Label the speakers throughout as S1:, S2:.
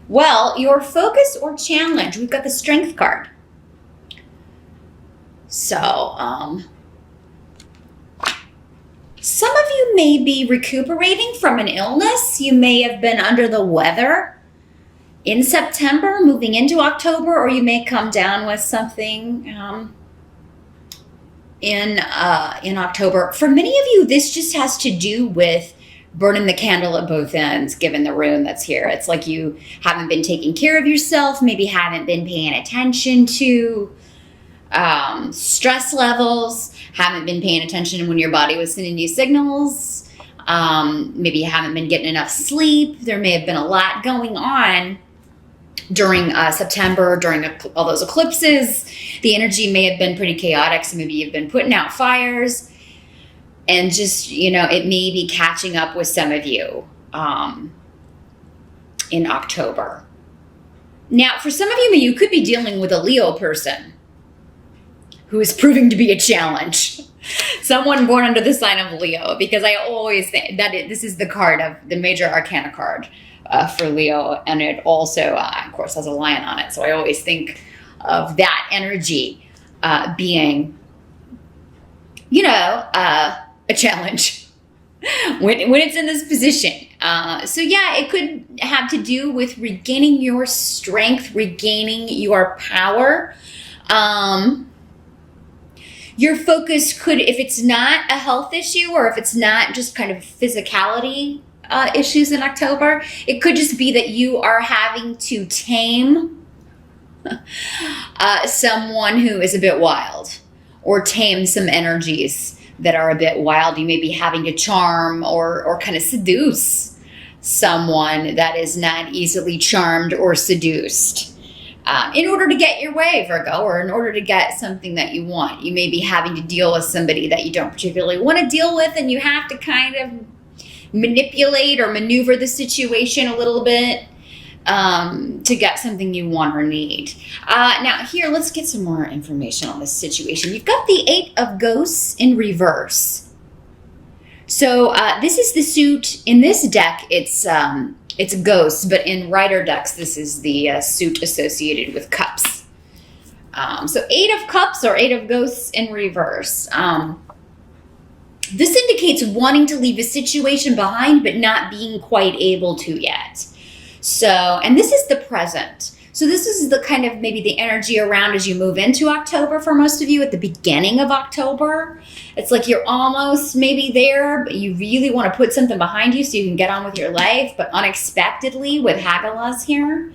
S1: Well, your focus or challenge, we've got the Strength card. So, some of you may be recuperating from an illness. You may have been under the weather in September, moving into October, or you may come down with something in October. For many of you, this just has to do with burning the candle at both ends, given the rune that's here. It's like you haven't been taking care of yourself, maybe haven't been paying attention to stress levels, haven't been paying attention when your body was sending you signals. Maybe you haven't been getting enough sleep. There may have been a lot going on during September, during all those eclipses. The energy may have been pretty chaotic, so maybe you've been putting out fires, and just, it may be catching up with some of you in October. Now, for some of you, you could be dealing with a Leo person who is proving to be a challenge. Someone born under the sign of Leo, because I always think that this is the card of the major arcana card for Leo, and it also, of course, has a lion on it. So I always think of that energy being, a challenge when it's in this position. So yeah, it could have to do with regaining your strength, regaining your power. Your focus could, if it's not a health issue, or if it's not just kind of physicality issues in October, it could just be that you are having to tame someone who is a bit wild, or tame some energies that are a bit wild. You may be having to charm or kind of seduce someone that is not easily charmed or seduced. In order to get your way, Virgo, or in order to get something that you want. You may be having to deal with somebody that you don't particularly want to deal with, and you have to kind of manipulate or maneuver the situation a little bit to get something you want or need. Now here, let's get some more information on this situation. You've got the Eight of Ghosts in reverse. So this is the suit. In this deck, it's ghosts, but in Rider decks, this is the suit associated with cups. So Eight of Cups or Eight of Ghosts in reverse. This indicates wanting to leave a situation behind, but not being quite able to yet. So, and this is the present. So this is the kind of maybe the energy around as you move into October for most of you at the beginning of October. It's like you're almost maybe there, but you really want to put something behind you so you can get on with your life. But unexpectedly with Hagalaz here,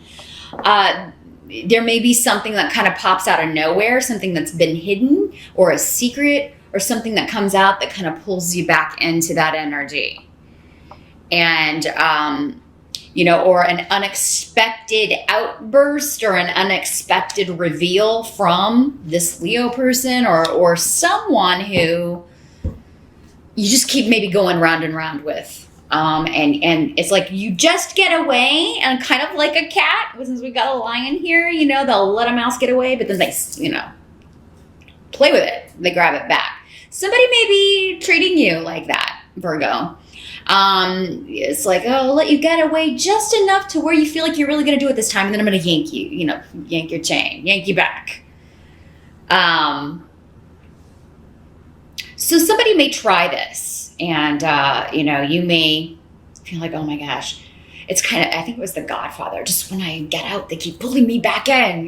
S1: there may be something that kind of pops out of nowhere, something that's been hidden or a secret, or something that comes out that kind of pulls you back into that energy. And, or an unexpected outburst or an unexpected reveal from this Leo person or someone who you just keep maybe going round and round with. And it's like you just get away, and kind of like a cat, since we got a lion here, they'll let a mouse get away, but then they, play with it. They grab it back. Somebody may be treating you like that, Virgo. It's like, I'll let you get away just enough to where you feel like you're really going to do it this time, and then I'm going to yank you, yank your chain, yank you back. So somebody may try this, and, you may feel like, oh my gosh, it's kind of, I think it was The Godfather. Just when I get out, they keep pulling me back in,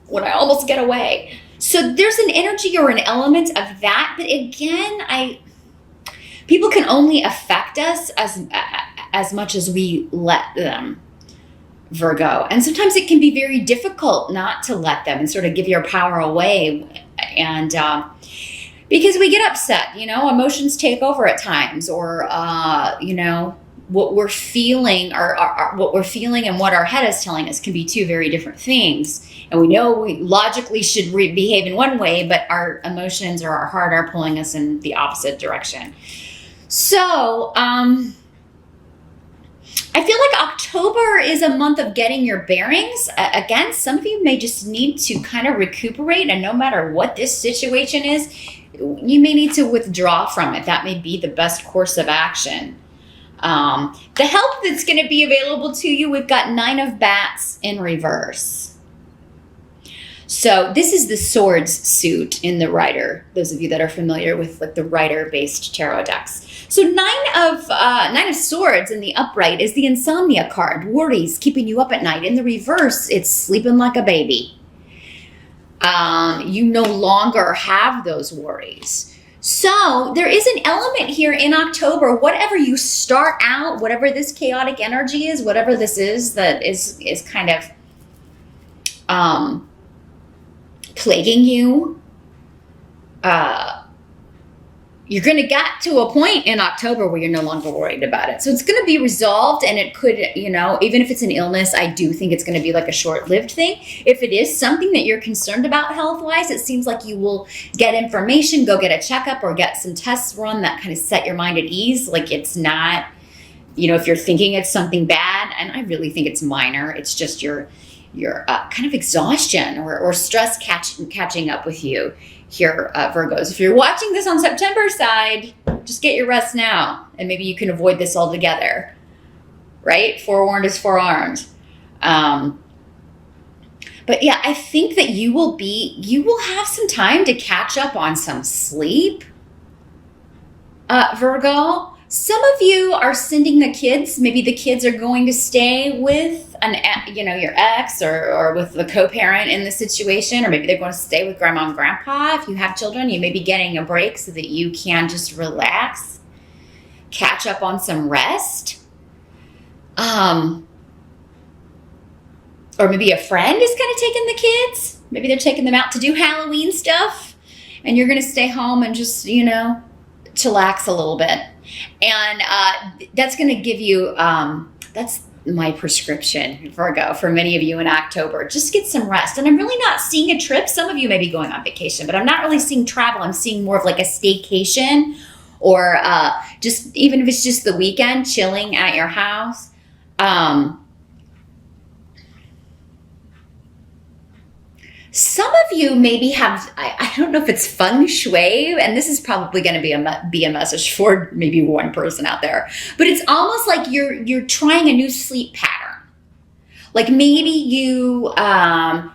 S1: when I almost get away. So there's an energy or an element of that. But again, people can only affect us as much as we let them, Virgo. And sometimes it can be very difficult not to let them and sort of give your power away. And because we get upset, emotions take over at times, or, what we're feeling what we're feeling and what our head is telling us can be two very different things. And we know we logically should behave in one way, but our emotions or our heart are pulling us in the opposite direction. So, I feel like October is a month of getting your bearings. Again, some of you may just need to kind of recuperate, and no matter what this situation is, you may need to withdraw from it. That may be the best course of action. The help that's going to be available to you, we've got 9 of Bats in reverse. So this is the Swords suit in the Rider. Those of you that are familiar with like the Rider-based tarot decks. So 9 of Swords in the upright is the Insomnia card. Worries, keeping you up at night. In the reverse, it's sleeping like a baby. You no longer have those worries. So there is an element here in October, whatever you start out, whatever this chaotic energy is, whatever this is that is kind of plaguing you, you're going to get to a point in October where you're no longer worried about it. So it's going to be resolved, and it could, even if it's an illness, I do think it's going to be like a short-lived thing. If it is something that you're concerned about health-wise, it seems like you will get information, go get a checkup, or get some tests run that kind of set your mind at ease. Like it's not, if you're thinking it's something bad, and I really think it's minor, it's just your kind of exhaustion or stress catching up with you here, Virgos. If you're watching this on September side, just get your rest now, and maybe you can avoid this altogether, right? Forewarned is forearmed. But yeah, I think that you will have some time to catch up on some sleep, Virgo. Some of you are sending the kids, maybe the kids are going to stay with your ex or with the co-parent in the situation, or maybe they're going to stay with grandma and grandpa. If you have children, you may be getting a break so that you can just relax, catch up on some rest. Or maybe a friend is kind of taking the kids. Maybe they're taking them out to do Halloween stuff, and you're going to stay home and just, chillax a little bit. And that's going to give you, that's my prescription, Virgo, for many of you in October. Just get some rest. And I'm really not seeing a trip. Some of you may be going on vacation, but I'm not really seeing travel. I'm seeing more of like a staycation, or just even if it's just the weekend, chilling at your house. Some of you maybe have, I don't know if it's feng shui, and this is probably going to be a message for maybe one person out there, but it's almost like you're trying a new sleep pattern. Like maybe you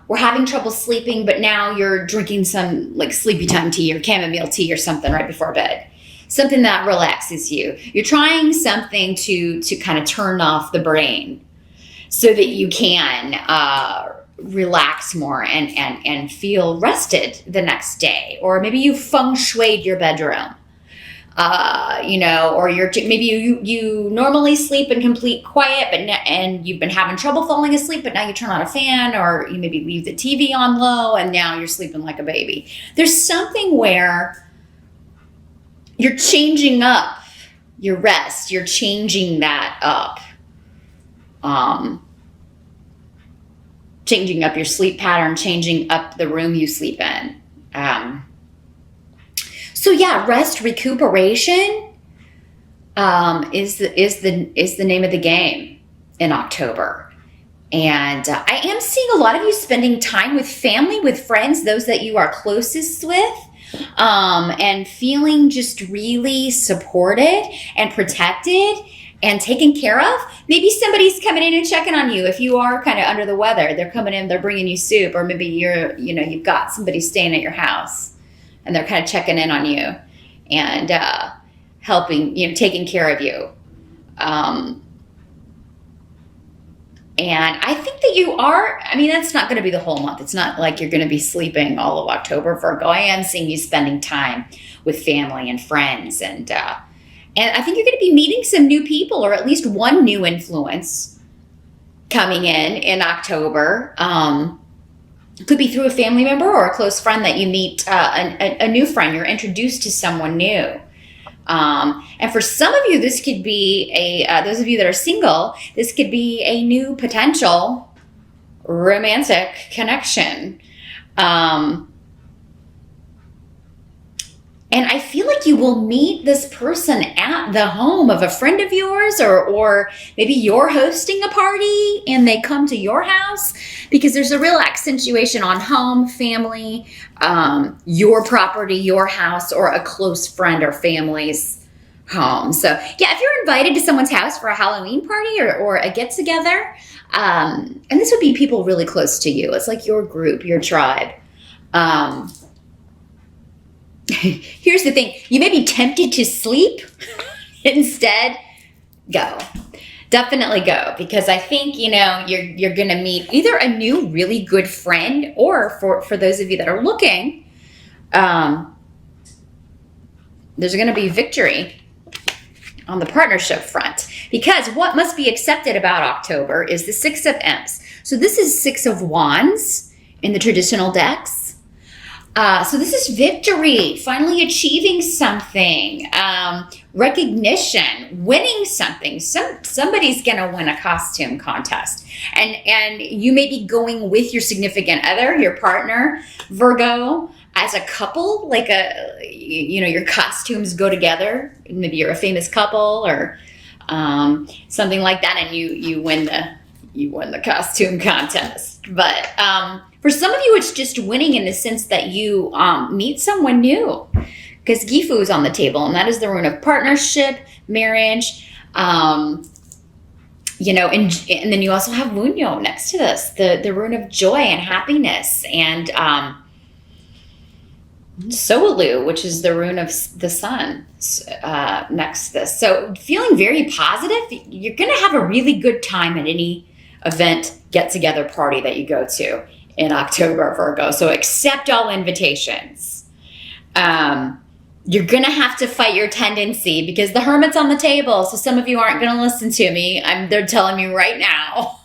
S1: were having trouble sleeping, but now you're drinking some like sleepy time tea or chamomile tea or something right before bed. Something that relaxes you. You're trying something to kind of turn off the brain so that you can relax more and feel rested the next day. Or maybe you feng shuied your bedroom, or maybe you normally sleep in complete quiet, and you've been having trouble falling asleep, but now you turn on a fan, or you maybe leave the TV on low, and now you're sleeping like a baby. There's something where you're changing up your rest. You're changing that up. Changing up your sleep pattern, changing up the room you sleep in. So yeah, rest, recuperation is the name of the game in October. And I am seeing a lot of you spending time with family, with friends, those that you are closest with, and feeling just really supported and protected and taken care of. Maybe somebody's coming in and checking on you. If you are kind of under the weather, they're coming in, they're bringing you soup, or maybe you've got somebody staying at your house and they're kind of checking in on you and helping, taking care of you. And I think that you are, that's not going to be the whole month. It's not like you're going to be sleeping all of October, Virgo. I am seeing you spending time with family and friends, and I think you're going to be meeting some new people, or at least one new influence coming in October. It could be through a family member or a close friend that you meet, a new friend. You're introduced to someone new. And for some of you, this could be those of you that are single, this could be a new potential romantic connection. And I feel like you will meet this person at the home of a friend of yours, or maybe you're hosting a party and they come to your house, because there's a real accentuation on home, family, your property, your house, or a close friend or family's home. So yeah, if you're invited to someone's house for a Halloween party or a get together, and this would be people really close to you. It's like your group, your tribe. Here's the thing. You may be tempted to sleep. Instead, go. Definitely go, because I think, you're going to meet either a new really good friend, or for those of you that are looking, there's going to be victory on the partnership front, because what must be accepted about October is the Six of Imps. So this is Six of Wands in the traditional decks. So this is victory, finally achieving something, recognition, winning something. Somebody's going to win a costume contest, and you may be going with your significant other, your partner, Virgo, as a couple, like your costumes go together. Maybe you're a famous couple or something like that, and you win the costume contest. But for some of you, it's just winning in the sense that you meet someone new, because Gifu is on the table, and that is the rune of partnership, marriage, and then you also have Wunyo next to this, the rune of joy and happiness, and Soulu, which is the rune of the sun, next to this. So feeling very positive. You're going to have a really good time at any event, get-together, party that you go to in October, Virgo. So accept all invitations. You're going to have to fight your tendency, because the Hermit's on the table. So some of you aren't going to listen to me. They're telling me right now.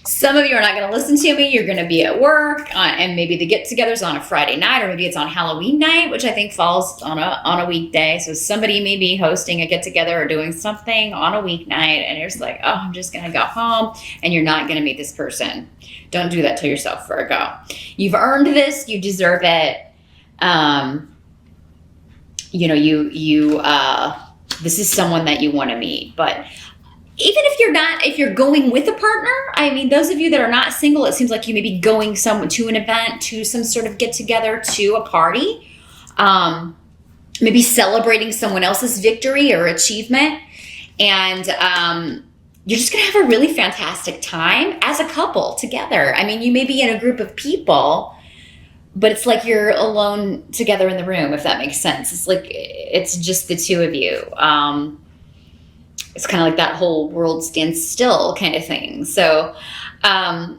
S1: Some of you are not going to listen to me. You're going to be at work, and maybe the get-together's on a Friday night, or maybe it's on Halloween night, which I think falls on a weekday. So somebody may be hosting a get-together or doing something on a weeknight, and you're just like, oh, I'm just going to go home, and you're not going to meet this person. Don't do that to yourself, Virgo. You've earned this. You deserve it. This is someone that you want to meet, but even if you're going with a partner, I mean, those of you that are not single, it seems like you may be going to an event, to some sort of get together, to a party, maybe celebrating someone else's victory or achievement. And you're just going to have a really fantastic time as a couple together. I mean, you may be in a group of people, but it's like you're alone together in the room, if that makes sense. It's like it's just the two of you. It's kind of like that whole world stands still kind of thing. So yeah,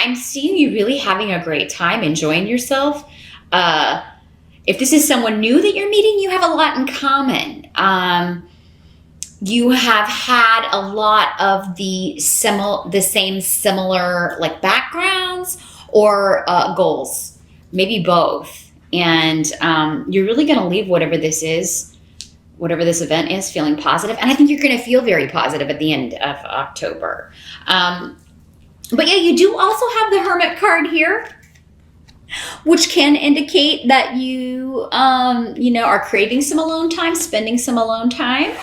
S1: I'm seeing you really having a great time, enjoying yourself. If this is someone new that you're meeting, you have a lot in common. You have had a lot of the same similar like backgrounds or goals, maybe both. And you're really going to leave whatever this event is, feeling positive. And I think you're going to feel very positive at the end of October. But yeah, you do also have the Hermit card here, which can indicate that you, are craving some alone time, spending some alone time.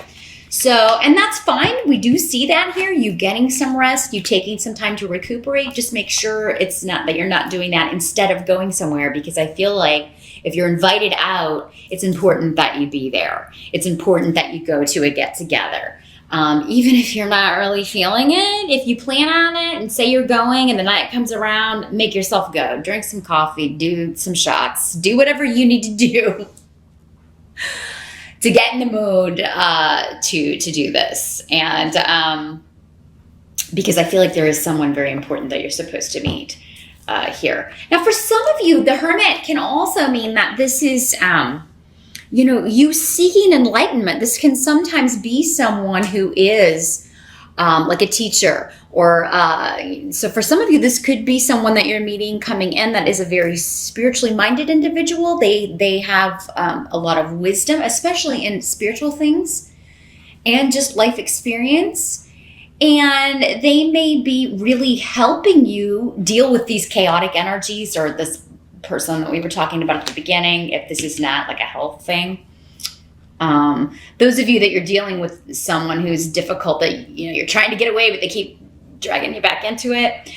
S1: So, and that's fine. We do see that here. You getting some rest, you taking some time to recuperate. Just make sure it's not that you're not doing that instead of going somewhere, because I feel like if you're invited out, it's important that you be there. It's important that you go to a get together. Even if you're not really feeling it, if you plan on it and say you're going and the night comes around, make yourself go. Drink some coffee, do some shots, do whatever you need to do to get in the mood to do this. And because I feel like there is someone very important that you're supposed to meet here. Now, for some of you, the Hermit can also mean that this is, you seeking enlightenment. This can sometimes be someone who is like a teacher, or so for some of you, this could be someone that you're meeting coming in that is a very spiritually minded individual. They have a lot of wisdom, especially in spiritual things and just life experience. And they may be really helping you deal with these chaotic energies, or this person that we were talking about at the beginning, if this is not like a health thing. Those of you that you're dealing with someone who's difficult, that you're trying to get away, but they keep dragging you back into it.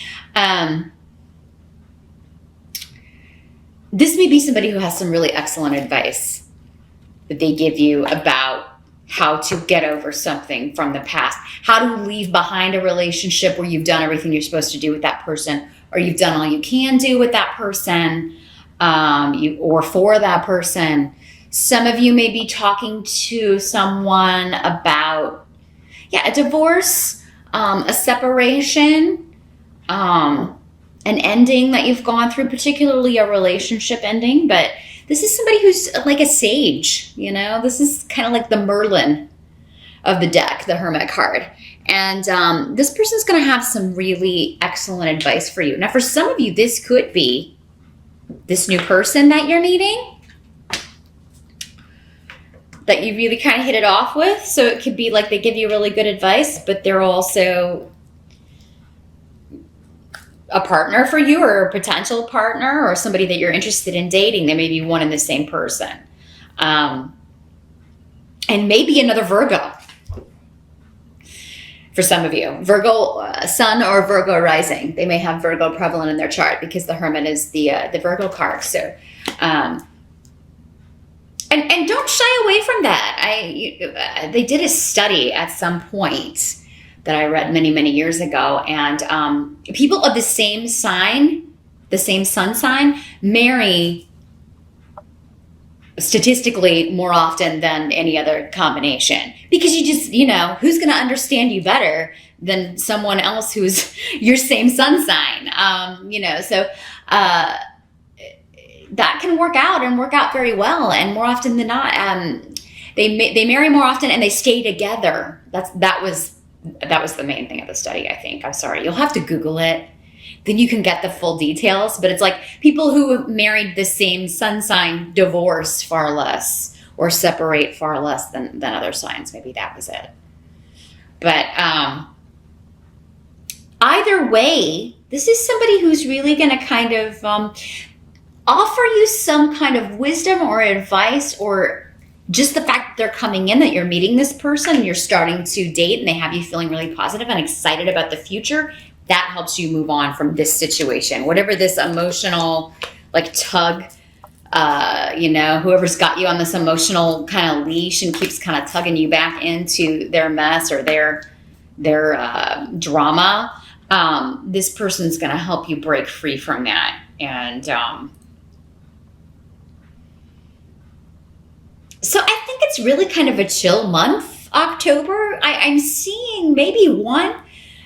S1: This may be somebody who has some really excellent advice that they give you about how to get over something from the past, how to leave behind a relationship where you've done everything you're supposed to do with that person, or you've done all you can do with that person, or for that person. Some of you may be talking to someone about, a divorce, a separation, an ending that you've gone through, particularly a relationship ending. But this is somebody who's like a sage, This is kind of like the Merlin of the deck, the Hermit card. And this person's going to have some really excellent advice for you. Now, for some of you, this could be this new person that you're meeting, that you really kind of hit it off with. So it could be like they give you really good advice, but they're also a partner for you, or a potential partner, or somebody that you're interested in dating. They may be one and the same person. And maybe another Virgo. For some of you, Virgo sun or Virgo rising. They may have Virgo prevalent in their chart because the Hermit is the Virgo card. So, and don't shy away from that. They did a study at some point that I read many, many years ago, and people of the same sign, the same sun sign, marry statistically more often than any other combination, because you just, who's going to understand you better than someone else who's your same sun sign, so that can work out very well. And more often than not, they marry more often and they stay together. That was the main thing of the study, I think. I'm sorry, you'll have to Google it, then you can get the full details. But it's like people who married the same sun sign divorce far less or separate far less than other signs. Maybe that was it. But either way, this is somebody who's really going to kind of offer you some kind of wisdom or advice, or just the fact that they're coming in, that you're meeting this person and you're starting to date, and they have you feeling really positive and excited about the future. That helps you move on from this situation, whatever this emotional tug, whoever's got you on this emotional kind of leash and keeps kind of tugging you back into their mess or their drama. This person's going to help you break free from that. And so I think it's really kind of a chill month, October. I'm seeing maybe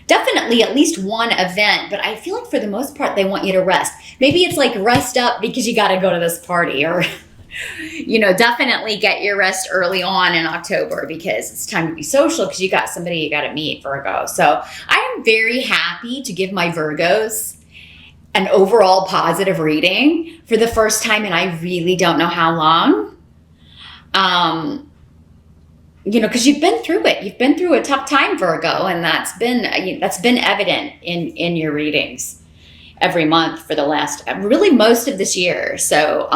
S1: definitely at least one event, but I feel like for the most part, they want you to rest. Maybe it's like rest up because you got to go to this party, or, definitely get your rest early on in October because it's time to be social, because you got somebody you got to meet, Virgo. So I am very happy to give my Virgos an overall positive reading for the first time, and I really don't know how long. Because you've been through it. You've been through a tough time, Virgo, and that's been evident in your readings every month for the last, really most of this year. So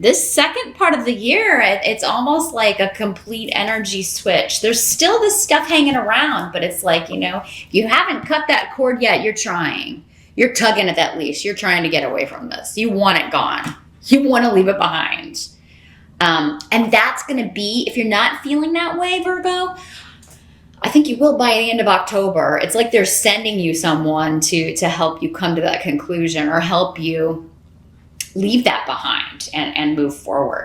S1: this second part of the year, it's almost like a complete energy switch. There's still this stuff hanging around, but it's like, you haven't cut that cord yet. You're trying. You're tugging at that leash. You're trying to get away from this. You want it gone. You want to leave it behind. And that's going to be, if you're not feeling that way, Virgo, I think you will by the end of October. It's like they're sending you someone to help you come to that conclusion, or help you leave that behind and move forward.